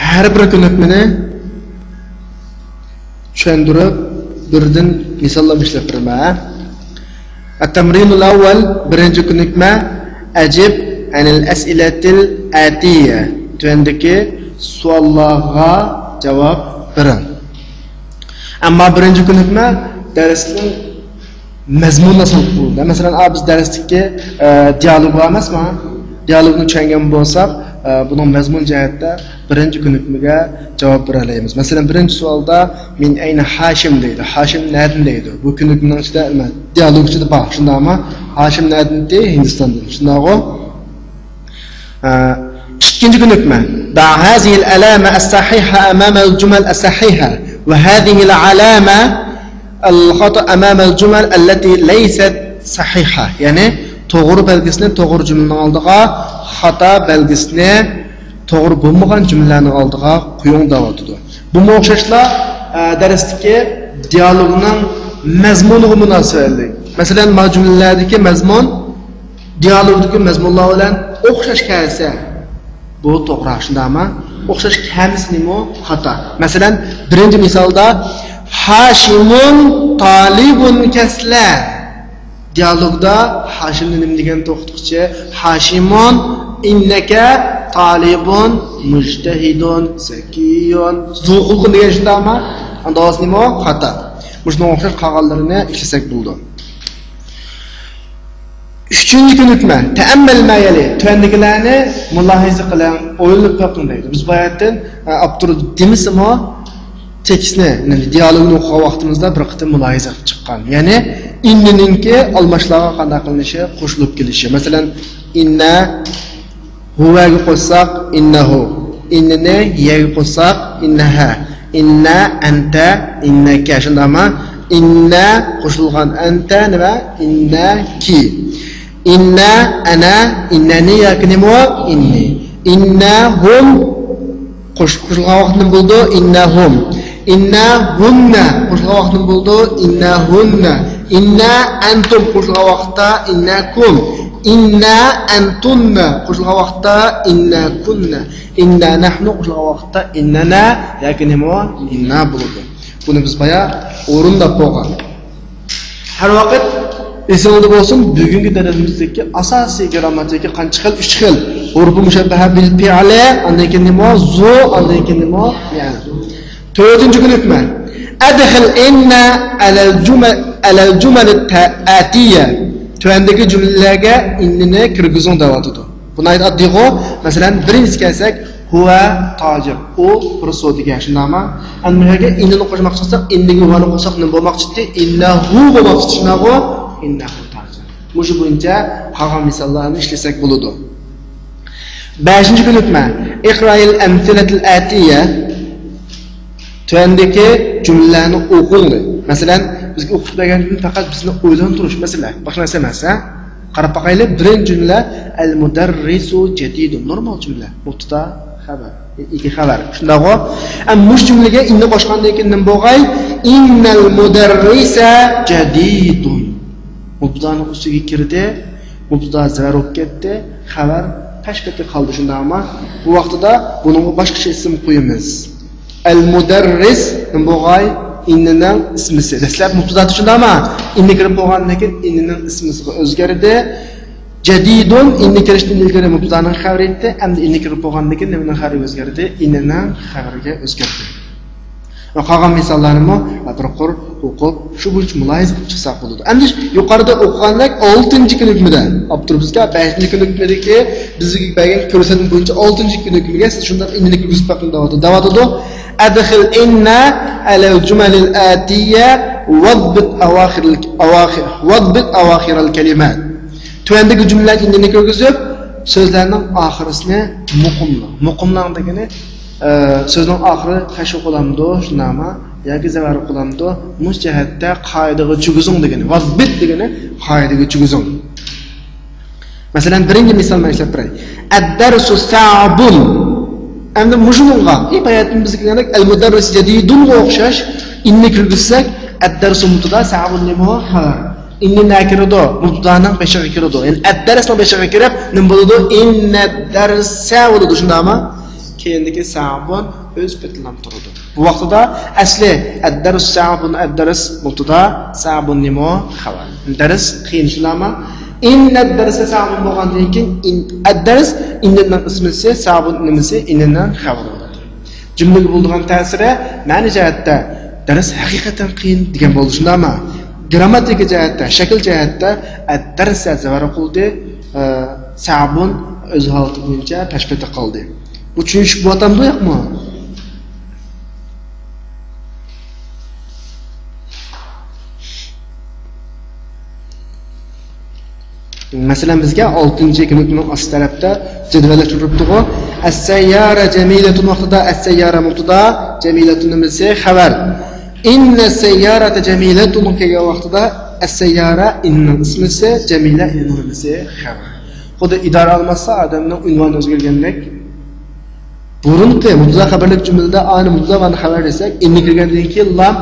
har bir ko'nikmani tushuntirib birdan misollab ishlab beraman. At-tamrin al-awwal birinchi ko'nikma ajib anil as'ilatil atiya. Tuandagi savollarga javob bering. Ammo birinchi ko'nikma darsning mazmuni nasıl bo'ldi. Masalan, biz darslikka dialog emasmi? Dialogni tushungan bo'lsak, buning mazmun jihatda birinchi ko'nikmaga javob bera olamiz. Masalan, birinchi savolda men ayna Hashim deydi. Hashim nereden deydi? Bu ko'nikmaning ichida dialog ichida bor. Shundaymi? Hashim nereden deydi? Hindistondan. Shundaymi? İkinci ko'nikma. Da hazil alama as-sahiha amama al-jumal as-sahiha wa hadhihi al-alama al-khata amama al-jumal allati laysat sahiha. Yani to'g'ri belgisini to'g'ri jumlaning oldiga, xato belgisini to'g'ri bo'lmagan jumlaning oldiga qo'ying deyotdi. Bu o'xshashlar darsdagi dialogning mazmuniga munosabatli. Masalan, majmulalardagi mazmun dialogdagi mazmunlar bilan o'xshash kelsa, bu to'g'ri, shundaymi? O'xshash kelmasmi? Xato. Masalan, birinchi misolda Hashimun talibun kasla. Dialogda Hashimni nima degan to'xtuvchi? Hashimun innaka talibun mujtahidun zakiyun zuqulqun degan shundaymi? Andoz nima? Xato. Bunga o'xshash qolganlarini ishlasak bo'ldi. Üçüncü ko'nikma ta'ammal mayali. Tuandikilarni mulohaza qiling, o'ylab toping deydi. Biz bu yerdan Abdurud demismi? Tekstni, dialogni o'qigan vaqtimizda bir qitim mulohaza qilib chiqqan. Ya'ni inninki almashlarga qanday qilinishi, qo'shilib kelishi. Masalan, inna huvaga qo'shsak innahu, innini yaga qo'shsak innaha, inna anta innaka. Shundaymi? Inna qo'shilgan anta nima? Innaki. Inna ana innani yoki nima? Inni. Inna hum qo'shilgan vaqtning bo'ldi innahum. Inna hunna qo'shilgan vaqtning bo'ldi innahunna. Inna antum qo'shilgan vaqtda innakum. Inna antunna qo'shilgan vaqtda innakunna. Inna nahnu qo'shilgan vaqtda innana yoki nima? Inna bo'ladi. Buni biz baya o'rinda qo'ygan. Har vaqt esingizda bo'lsin, bugungi darsimizdagi asosiy grammatika qancha xil? 3 xil. Urfu mushabbaha bil fi'li, undan keyin nima? Zu, undan keyin nima? Yani. To'rtinchi ko'nikma. Adkhil inna alal jumal at-atiya. Tuandagi jumlalarga innini kirgizing deyotdi. Buni aytadiku, masalan, birinchi kelsak, huwa tajir. U bir savdogar, shundaymi? Annaga innini qo'shmoqchi bo'lsak, inniga huvani qo'shsak nima bo'lmoqchi? Innahu bo'lmoqchi, shundaymi? Innahu tajir. Mush bo'yicha qolgan misollarni ishlasak bo'ladi. 5-ko'nikma. iqra'il amsilatil atiya tuandagi jumlalarni o'qing. Masalan, bizga o'qib bergan jumla faqat bizni o'ylantirish masala, boshqa narsa emas, ha? Qarab boqaylik, birinchi jumla al-mudarrisu jadidun, normal jumla. Mubtada, xabar, ikki xabar. Shundaqo, mush jumlaga inni qo'shgandan keyin nima bo'lg'ay? Innal mudarrisa jadidun. Mubtadani ustiga kirdi, mubtada zarur ketdi, xabar tashqarida qoldi. Shundaqmi? Bu vaqtida buningga boshqacha ism qo'yamiz. Al-mudarris nima bo'lg'ay? Innining ismisi. Dastlab mubtada tushundimi? Inni kirib bo'lgandan keyin innining ismisiga o'zgardi. Jadidun inni kirishdan ilgari mubtadaning xabari etdi. Endi inni kirib bo'lgandan keyin nimaning xabari o'zgardi? Innining xabariga o'zgardi. Va qolgan misollarni bir qor o'qib, shu bo'yicha muloyiz qilib chiqsak bo'ladi. Endi yuqorida o'qigandak 6-ko'nikmada, Abdurbizga 5-ko'nikmadagi bizga bergan ko'rsatma bo'yicha 6-ko'nikmaga siz shunday innini kirgizib qo'ying davotida. Adkhil inna ala al-jumal al-atiya wadbit awakhir al-kalimat. Tuandagi jumlalarni innini kirgizib, so'zlarning oxirisini muqimlang degani so'zning oxiri tashviq qilamdi, shunami yoki zavar qilamdi, musjahatda qoidaga chuguzing degani. Wadbit degani qoidaga chuguzing. Masalan, birinchi misol men ishlab beray. Ad-darsu sa'bun. Endi mushunga iboyatim bizga kelgandek al-mudarris jadidun o'xshash inni kirgizsak, ad-darsu mubtada sa'bun nima xabar. Inni nakirado mubtadaning peshiga kiradi. Ya'ni ad-darsning peshiga kirib nima bo'ladi? Inna-darsa bo'ladi, shundami? Keyindagi sa'bun o'z betlanib turadi. Bu vaqtida asli ad-dars sa'bun ad-dars mubtada sa'bun nima xabar. Dars qiyin shundami? Inna ad-darsa sa'bun bo'lgandan keyin ad-dars innining ismisi sa'bun nimasi innining xabari bo'ladi. Jumlaga bo'lgan ta'siri ma'ni jihatda dars haqiqatan qiyin degan bo'ldi, shundami? Grammatika jihatda, shakl jihatda ad-darsa zavar qildi, sa'bun o'z holati bo'yicha tashbita qildi. Bu tushunishib bo'tamdi yo'qmi? Masalan, bizga 6-ko'nikmaning ost tarafda jadvalda turibdi-ku. As-sayyara jamilatun vaqtida as-sayyara mubtada, jamilatun nimasi xabar. Inna as-sayyarata jamilatun kelgan vaqtida as-sayyara inning ismisi, jamila inning nimasi xabar. Xuddi idora olmasa odamning unvoni o'zgargandek. Burunqi mubtada xabarlik jumlada ani mubtada va xabar desak, inni kirgandan keyin lam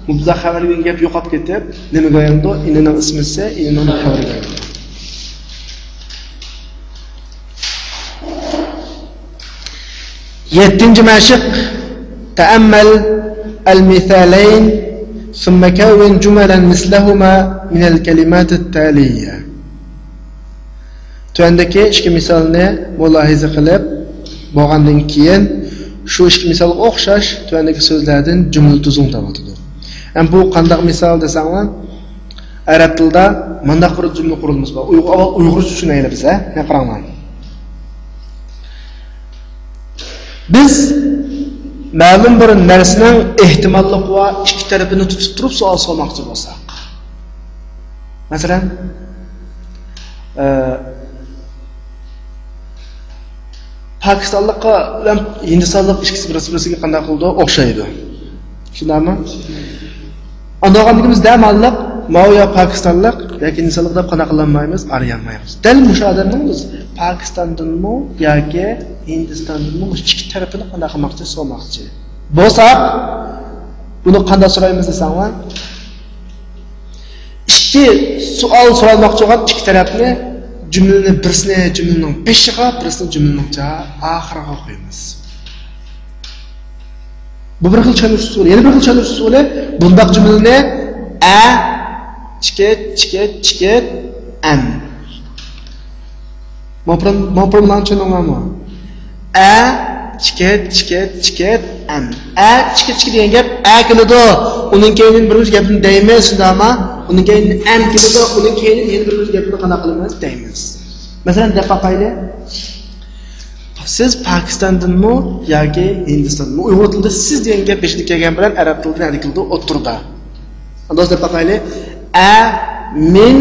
mubtada xabar degan gap yo'qolib ketib, nimaga aylanadi? Inning ismisi, inning xabariga aylanadi. Yettinchi mashq ta'ammal al-mithalayn thumma kawwin jumalan mislahuma min al-kalimat at-taliya. Tuandagi ikki misolni mulohaza qilib bo'lgandan keyin shu ikki misolga o'xshash tuandagi so'zlardan jumla tuzum topadi. Bu qanday misol desanglar, arab tilida mundaq bir jumla qurilmasi bor. Uyg'urcha tushunaylik biz, ha, qaranglar. Biz ma'lum bir narsaning ehtimollik va ikki tarafini tutib turib savol solmoqchi bo'lsak. Masalan, Pokistonlikqa bilan Hindistonlik ikkisi bir-biriga qanday qildi? O'xshaydi. Shundaymi? Andoqanligimizda ma'lum Mavya Pokistonlik yoki Hindistonlik deb qanaqa qilmaymiz, aramaymiz. Dal mushodarning biz Pokistondanmi yoki Hindistondanmi ikki tarafini qanday qilmoqchi so'moqchi. Bo'lsa, buni qanday so'raymiz desanglar, ikki savol so'ralmoqchi bo'lgan ikki tarafni jumlaning birisini jumlaning peshiga, birisini jumlaning oxiriga qo'yamiz. Bu bir xil tushunish usuli. Yana bir xil tushunish usuli bundaq jumlani a chiket am. Mopramdan tushunammi? A chiket am. A chiket degan gap a keladi. Uning keyin bir gapni deymiz, shundami? Uning keyin am keladi, uning keyin yana bir gapni qana qilamiz deymiz. Masalan, deb qo'yaylik. Siz Pokistondanmi yoki Hindistondanmi? Uyg'ur tilida siz degan gap beshlik kelgan bilan arab tilida nima qildi? O'tirdi. Andoz deb qo'yaylik. A min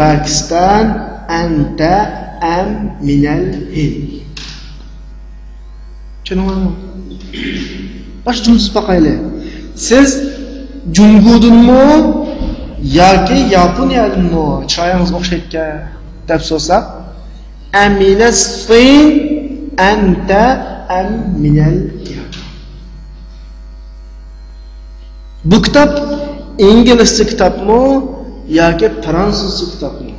Pakistan anta am minal Hind. Tushunamizmi? Bosh jumsiz baqayli. Siz Jungudunmi yoki Yaponiyadanmi chiroyingiz o'xshayotgan deb so'rsak, amina sin anta am minal Yapon. Bu kitap İngilizce kitapmi yoki fransuzcha kitapmi?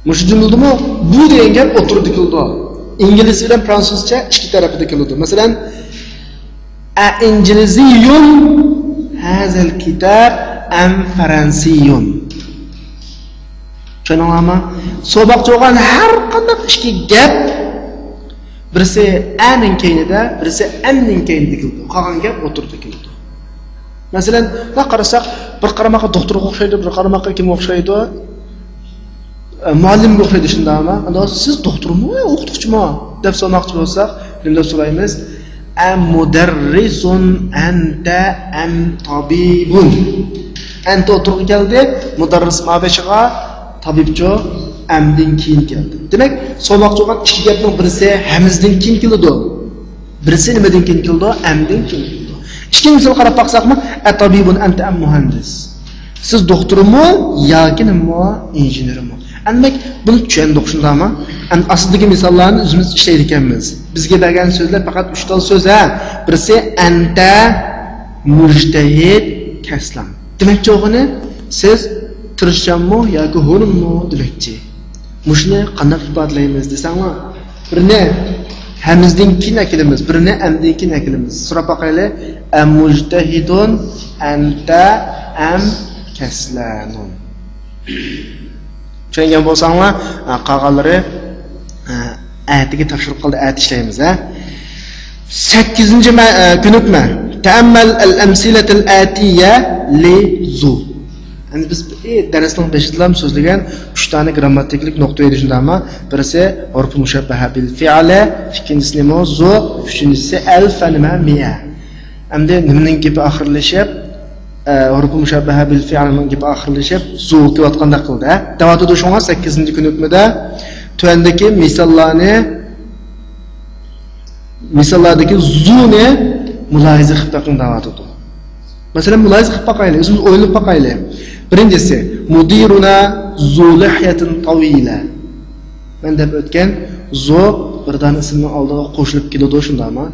Mush jumladimi? Bu degan gap o'tirdi keldi. İngiliz bilan fransuzcha ikki tarafida keldi. Masalan, İngiliziyun hazal kitab am fransiyun. Tushunamizmi? So'boqchi bo'lgan har qanday ikki gap birisi aning keynida, birisi amning keynida keldi. Qolgan gap o'tirdi keldi. Masalan, qarasak, bir qaramaqa doktorga o'xshaydi, bir qaramaqa kimga o'xshaydi? Muallimga o'xshaydi shundaymi? Unda siz doktormi, o'qituvchimi deb so'ramoqchi bo'lsak, nima so'raymiz? Am mudarrisun anta am tabibun. Anta o'tirib keldi, mudarris mabashiga, tabibchi amdan keyin keldi. Demak, so'romoqchi bo'lgan ikki gapning birisi hamizdan keyin keldi. Birisi nimadan keyin keldi? Amdan keyin keldi. Ikkinchi misol qarab baqsaqmi? Atabibun anta am muhandis. Siz doktormi yoki nima injenermi? Demak, buni tushundik shundaymi? Aslidagi misollarni o'zimiz ishlaydi ekanmiz. Bizga bergan so'zlar faqat 3 ta so'z ha. Birisi anta mujtahid kaslam. Demak, o'g'ini siz tirishchanmi yoki ho'nimmi demakchi. Mushni qanday ifodalaymiz desangmi? Birini hamizdan keyin akilimiz, birini amdan keyin akilimiz. So'rab boqaylik. Am mujtahidun anta am kaslanun. Tushungan bo'lsanglar, qolganlari ayatiga tafsir qildi, ayat ishlaymiz, ha. 8-ko'nikma. Ta'ammal al-amsilata al-atiyya li zu. Endi biz darsning 5-lam so'zlagan 3 dona grammatiklik nuqta edi shundami? Birisi urf mushabbaha bil fi'la, ikkinchisi nima? Zu, uchinchisi alf nima? Mi'a. Endi nimaning gapi oxirlashib urf mushabbaha bil fi'lning gapi oxirlashib zu qilayotganda qildi. Davotida shunga 8-ko'nikmada tuandagi misollardagi zuni muloyiza qilib taqim davotida. Masalan, muloyiza qilib boqaylik, o'zimiz o'ylab boqaylik. Birinchisi, mudiruna zu lihyatin tawila. Men deb o'tgan zu birdan ismning oldiga qo'shilib keladi shundami?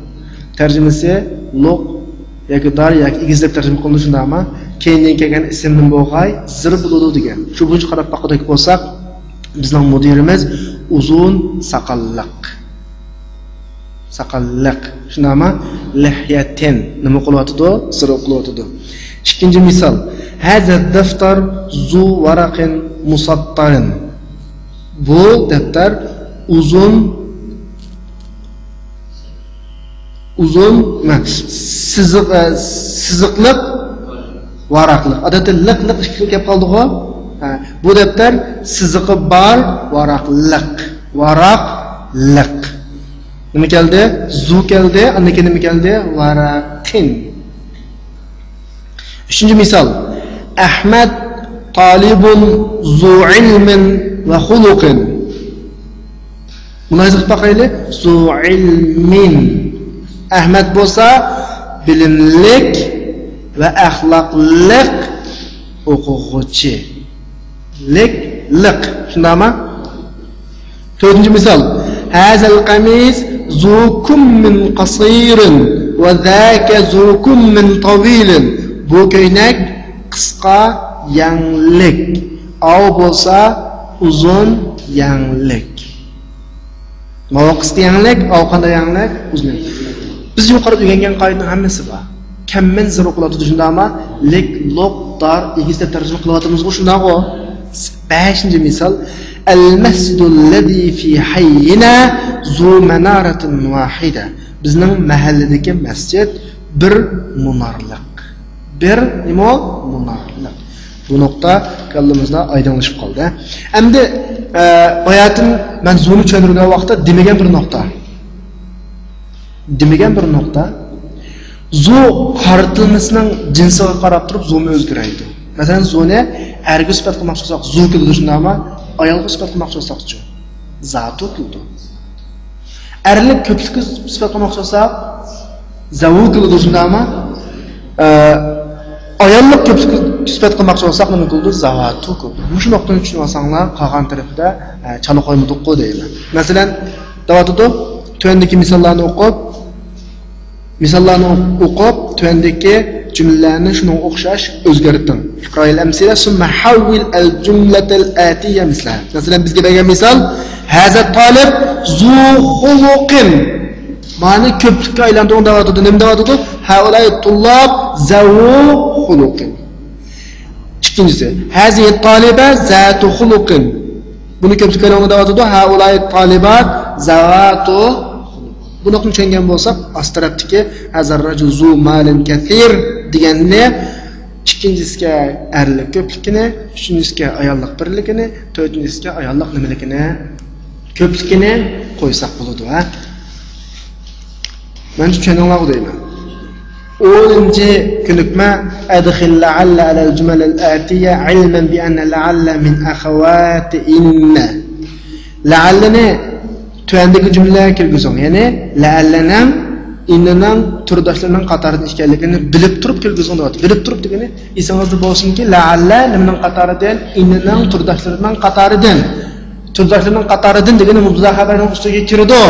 Tarjimasi luq yoki dar yoki igiz deb tarjima qilindi shundami? Keyindan kelgan ismning bo'g'ay zir bo'ladi degan. Shu bo'yicha qarab boqadak bo'lsak, bizning mudirimiz uzun saqalliq. Saqalliq. Shundami? Lihyatin nima qilyotdi? Zir qilyotdi. Ikkinchi misol. Hada daftar zu waraqin musattarin. Bu daftar uzun siziqliq varaqliq. Odatda liq ikki gap qoldi-ku. Bu daftar siziqi bor varaqliq. Varaqliq. Nima keldi? Zu keldi, undan keyin nima keldi? Waraqin. Üçüncü misal. Ahmad talibun zu ilmin ve hulukin. Muloyiza qilib boqaylik. Zu ilmin. Ahmad bo'lsa bilimlik va axloqliq o'quvchi. Liq. Shundaymi? To'rtinchi misol. Hazal qamis zu kummin qasirin va zaka zu kummin tawilin. Bu ko'ylak qisqa yanglik, av bo'lsa uzun yanglik. Mana qisqa yanglik, av qanday yanglik? Uzun. Biz yuqorida o'rgangan qoidaning hammasi bor. Kammin zir o'qiladi shundaymi? Lik, loq, dar, egiz deb tarjima qilyapmiz shundaymi? 5-misol. Al-masjidu allazi fi hayyina zu manaratin wahida. Bizning mahalladagi masjid bir munarliq. Bir nima munarliq. Bu nokta kallamizda aydınlaşıp qoldi. Endi oyatim men zuni tushuntirgan vaqtda demagan bir nokta. Zu qaritilmasining jinsiga qarab turib zuni o'zgaraydi. Masalan, zuni erga sifat qilmoqchi bo'lsak, zu keladi shundaymi? Ayolga sifat qilmoqchi bo'lsak-chi? Zatu keladi. Erlik köplikni sifat qilmoqchi bo'lsak, zavukildir shundaymi? Ayollik köplikni sifat qilmoqchi bo'lsak, nima qildi? Zavatuku. Shu nuqtani tushunib olsanglar, qolgan tarafda chala qo'ymadik qo'y deyman. Masalan, davatudu tuvandagi misollarni o'qib, tuvandagi cümlelerini şuna o'xshash o'zgartin. Iqroil amsila summa hawwil al-jumlatal atiya misla. Masalan bizga bergan misol, haza talib zu xuluqin. Ma'ni ko'plikka aylantirib davatida nima davatida? Haulay tullab zawu xuluqin. İkincisi, hazihi taliba zatu xuluqin. Bunu ko'plikka aylantirib davatida haulay talibat zawatu. Bunu tushungan bo'lsak, astarafdagi hazar rajul zu malin kathir deganni ikkinchisiga erlik ko'pligini, uchinchisiga ayollik birligini, to'rtinchisiga ayollik nimaligini, ko'pligini qo'ysak bo'ladi, ha. Men tushunganlar deyman. 10-ko'nikma adkhil la'alla ala al-jumal al-atiya ilman bi anna la'alla min akhawati inna. La'allani tuvandagi jumlaga kirgizing. Ya'ni la'allanam innaning turdoshlarining qatoridan ekanligini bilib turib kirgizing deyapti. Bilib turib degani esingizda bo'lsinki, la'alla nimaning qatoridan, innaning turdoshlarining qatoridan. Turdoshlarining qatoridan degani mubtada xabarning ustiga kiradi.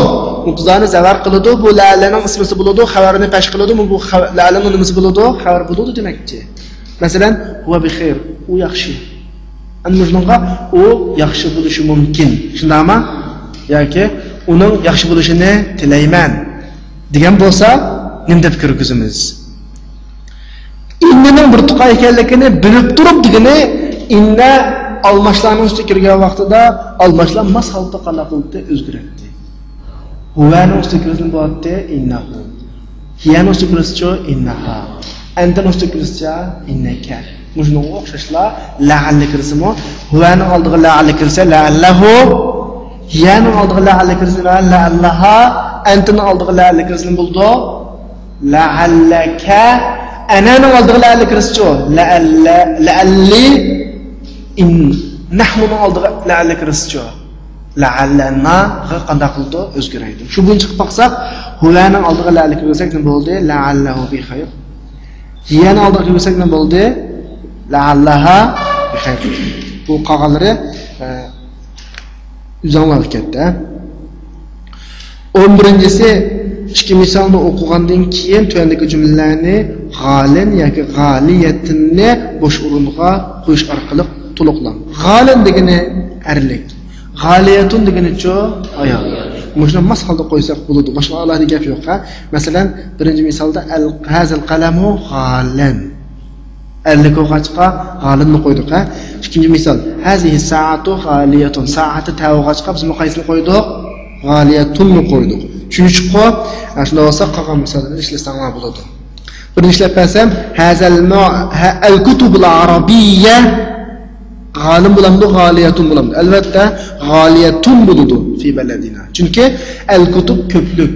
Mubtadani zavar qiladi, bu la'allaning ismisi bo'ladi, xabarini pesh qiladi, bu la'allaning nimasi bo'ladi, xabar bo'ladi demakchi. Masalan, huwa bi khair, u yaxshi. Anmujnga u yaxshi bo'lishi mumkin. Shundaymi? Yoki uning yaxshi bo'lishini tilayman degan bo'lsa, nima deb kirgizamiz? Innaning bir tuqa ekanligini bilib turib degani, inna almashlarning ustiga kirgan vaqtida almashlar mas holda qildi o'zgardi. Huvaning ustiga kirgan bo'latdi innahu. Hiyaning ustiga kirsa innaha. Andan ustiga kirsa innaka. Mujno o'xshashlar la'alla kirsimi? Huvaning oldiga la'alla kirsa la'allahu. Hiyaning oldiga la'alla kirsa la'allaha. Antaning oldiga la'alla kirsa bo'ldi. La'allaka. Ananing oldiga la'alla kirsa la'alli. In nahnuning oldiga la'alla kirsa la'allana qanday qildi o'zgaraydi. Shu buncha qilib baqsak, huvaning oldiga la'alla kirsak nima bo'ldi? La'allahu bi khayr. Hiyaning oldiga kirsak nima bo'ldi? La'allaha bi khayr. Bu qog'ozlari uzanlar ketdi. 11-si ikki misolni o'qigandan keyin tuvandagi jumlalarni g'alin yoki g'aliyatinni bo'sh o'ringa qo'yish orqali to'liqlan. G'alin degani erlik, g'aliyatun degani-chi ayol. Mushuni mas holda qo'ysak bo'ladi. Boshqa alohida gap yo'q, ha. Masalan, birinchi misolda hazal qalamu g'alin. Erlik o'g'achqa g'alinni qo'ydik, ha. Ikkinchi misol, hazihi sa'atu g'aliyatun. Sa'ati ta'og'achqa biz qaysini qo'ydik? G'aliyatunni qo'ydik. Uchinchi qo'p, shunda bo'lsa qolgan misollarni ishlasanglar bo'ladi. Birinchi ishlab bersam, hazal al-kutubul arabiyya g'alim bo'lamdi, g'aliyatun bo'lamdi. Albatta, g'aliyatun bo'ladi fi baladina. Chunki al-kutub ko'plik.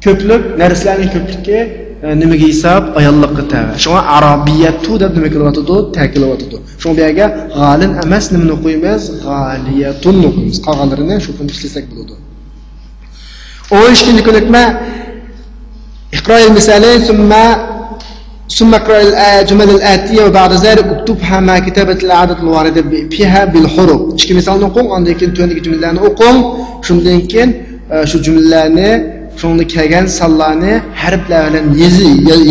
Ko'plik narsalarning ko'pligi nimaga hisob? Ayollikqa tabi. Shunga arabiyatu deb nima qilyotdi? Ta'kidlayotdi. Shunga bu yerga g'alin emas, nimani qo'yamiz? G'aliyatun qo'yamiz. Qolganlarini shu kun ishlasak bo'ladi. O ishni ko'nikma iqro'il misali ثم اقرأ الجمل الآتية وبعد ذلك اكتبها مع كتابة العدد الواردة فيها بالحروف. Ikki misolni o'qing, undan keyin tuvandagi jumlalarni o'qing. Shundan keyin shu jumlalarni, shunda kelgan sonlarni harflar bilan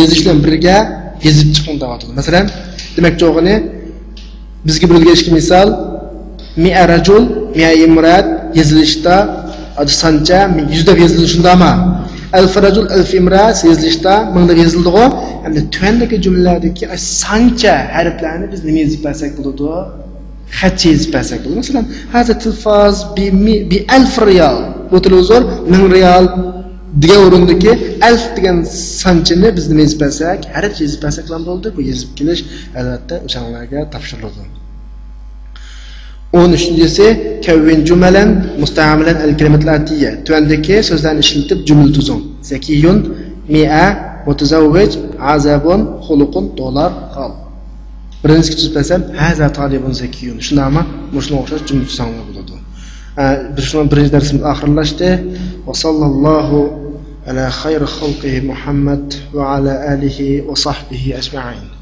yozishlar birga yozib chiqing deyapti. Masalan, demak jo'g'ini bizga berilgan ikki misol mi'a rajul, mi'a imrat yozilishda sancha 100 deb yozildi shundami? Alf rajul, alf imrat yozilishda 1000 deb yozildi-ku. Endi tuvandagi jumlalardagi sancha harflarni biz nima yozib bersak bo'ladi? Xat yozib bersak bo'ladi. Masalan, hada tilfaz bi 1000 riyal. Bu televizor 1000 riyal degan o'rindagi alf degan sanchani biz nima yozib bersak, harf yozib bersak ham bo'ldi. Bu yozib kelish albatta o'shalarga topshiriladi. 13-si kavvin jumalan musta'milan al-kalimatul atiyya. Tuvandagi so'zlarni ishlatib jumla tuzing. Zakiyun, mi'a, mutazawwij, azabun, xuluqun, dolar, qal. Birinchi tuzib bersam, haza talibun zakiyun. Shunami? Mushuna o'xshash jumla tuzsanglar bo'ladi. birinchi darsimiz oxirlashdi. Va sallallohu ala xayri xalqihi Muhammad va ala alihi va sahbihi ajma'in.